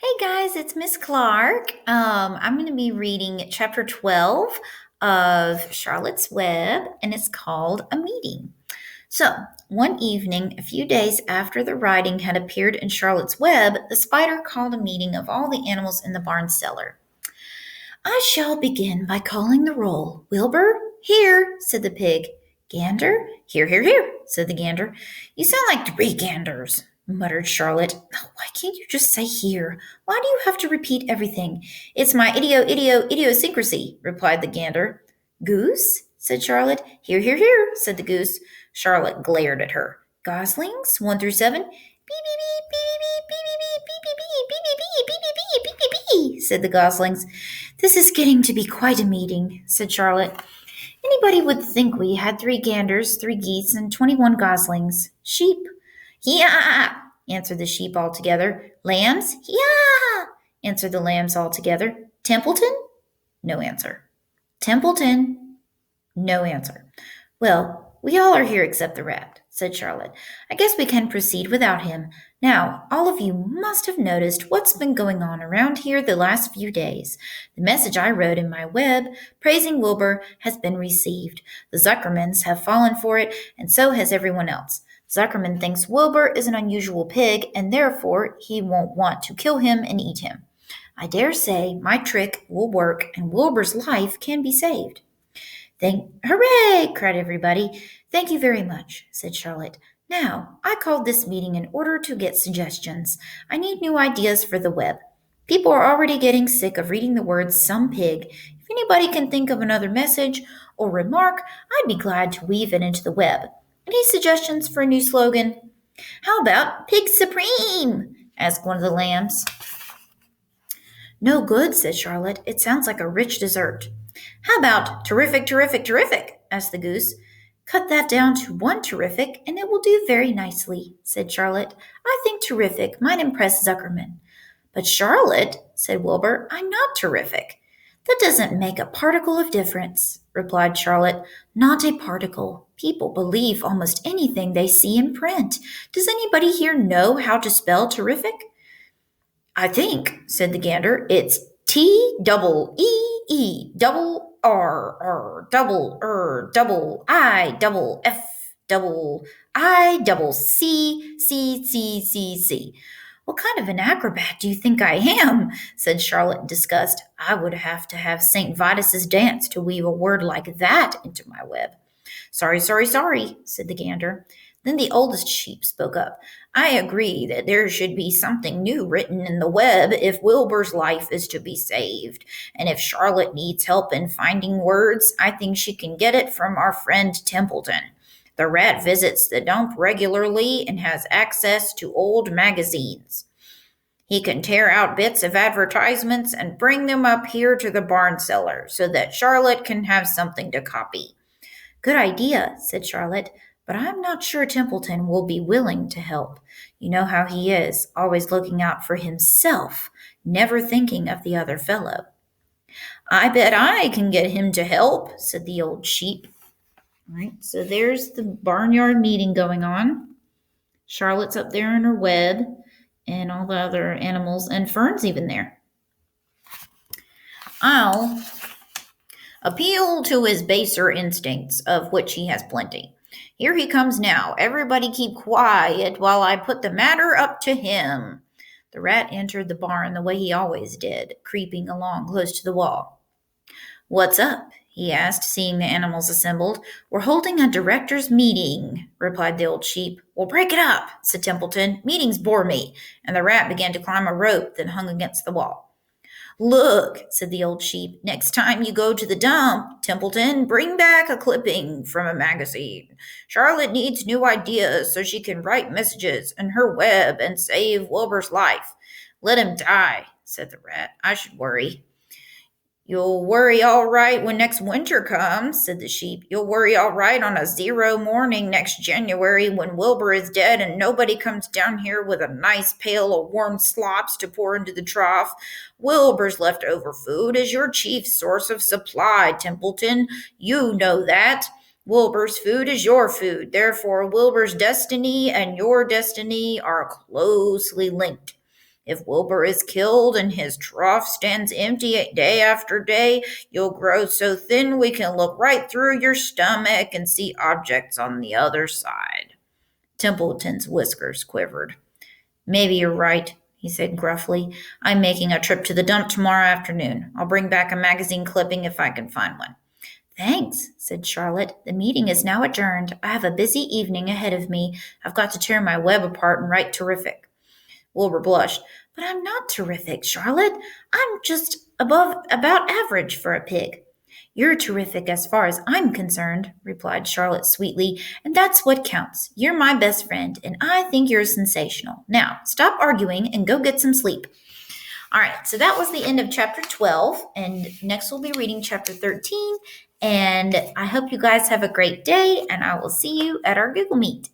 Hey guys, it's Miss Clark. I'm going to be reading chapter 12 of Charlotte's Web, and it's called A Meeting. So, one evening, a few days after the writing had appeared in Charlotte's Web, the spider called a meeting of all the animals in the barn cellar. I shall begin by calling the roll. Wilbur, here, said the pig. Gander, here, here, here, said the gander. You sound like three ganders, muttered Charlotte. Oh, why can't you just say here? Why do you have to repeat everything? It's my idiosyncrasy, replied the gander. Goose, said Charlotte. Here, here, here, said the goose. Charlotte glared at her. Goslings, 1 through 7. Beep, beep, beep, beep, beep, beep, beep, beep, beep, beep, beep, beep, beep, beep, beep, beep, beep, beep, said the goslings. This is getting to be quite a meeting, said Charlotte. Anybody would think we had 3 ganders, 3 geese, and 21 goslings. Sheep. Yeah, answered the sheep all together. Lambs. Yeah, answered the lambs all together. Templeton? No answer. Templeton? No answer. Well, we all are here except the rat, said Charlotte. I guess we can proceed without him. Now, all of you must have noticed what's been going on around here the last few days. The message I wrote in my web, praising Wilbur, has been received. The Zuckermans have fallen for it, and so has everyone else. Zuckerman thinks Wilbur is an unusual pig, and therefore he won't want to kill him and eat him. I dare say my trick will work, and Wilbur's life can be saved. Hooray! Cried everybody. Thank you very much, said Charlotte. Now, I called this meeting in order to get suggestions. I need new ideas for the web. People are already getting sick of reading the words some pig. If anybody can think of another message or remark, I'd be glad to weave it into the web. Any suggestions for a new slogan? How about Pig Supreme? Asked one of the lambs. No good, said Charlotte. It sounds like a rich dessert. How about terrific, terrific, terrific? Asked the goose. Cut that down to 1 terrific, and it will do very nicely, said Charlotte. I think terrific might impress Zuckerman. But Charlotte, said Wilbur, I'm not terrific. That doesn't make a particle of difference, replied Charlotte. Not a particle. People believe almost anything they see in print. Does anybody here know how to spell terrific? I think, said the gander, it's T-double-E-E-double-R-double-I-double-F-double-I-double-C-C-C-C. What kind of an acrobat do you think I am? Said Charlotte in disgust. I would have to have St. Vitus's dance to weave a word like that into my web. Sorry, sorry, sorry, said the gander. Then the oldest sheep spoke up. I agree that there should be something new written in the web if Wilbur's life is to be saved. And if Charlotte needs help in finding words, I think she can get it from our friend Templeton. The rat visits the dump regularly and has access to old magazines. He can tear out bits of advertisements and bring them up here to the barn cellar so that Charlotte can have something to copy. Good idea, said Charlotte, but I'm not sure Templeton will be willing to help. You know how he is, always looking out for himself, never thinking of the other fellow. I bet I can get him to help, said the old sheep. All right, so there's the barnyard meeting going on. Charlotte's up there in her web, and all the other animals, and Fern's even there. I'll appeal to his baser instincts, of which he has plenty. Here he comes now. Everybody keep quiet while I put the matter up to him. The rat entered the barn the way he always did, creeping along close to the wall. What's up? He asked, seeing the animals assembled. We're holding a directors' meeting, replied the old sheep. Well, break it up, said Templeton. Meetings bore me. And the rat began to climb a rope that hung against the wall. Look, said the old sheep, next time you go to the dump, Templeton, bring back a clipping from a magazine. Charlotte needs new ideas so she can write messages in her web and save Wilbur's life. Let him die, said the rat. I should worry. You'll worry all right when next winter comes, said the sheep. You'll worry all right on a 0 morning next January when Wilbur is dead and nobody comes down here with a nice pail of warm slops to pour into the trough. Wilbur's leftover food is your chief source of supply, Templeton. You know that. Wilbur's food is your food. Therefore, Wilbur's destiny and your destiny are closely linked. If Wilbur is killed and his trough stands empty day after day, you'll grow so thin we can look right through your stomach and see objects on the other side. Templeton's whiskers quivered. Maybe you're right, he said gruffly. I'm making a trip to the dump tomorrow afternoon. I'll bring back a magazine clipping if I can find one. Thanks, said Charlotte. The meeting is now adjourned. I have a busy evening ahead of me. I've got to tear my web apart and write terrific. Wilbur blushed. But I'm not terrific, Charlotte. I'm just about average for a pig. You're terrific as far as I'm concerned, replied Charlotte sweetly, and that's what counts. You're my best friend, and I think you're sensational. Now, stop arguing and go get some sleep. All right, so that was the end of chapter 12, and next we'll be reading chapter 13. And I hope you guys have a great day, and I will see you at our Google Meet.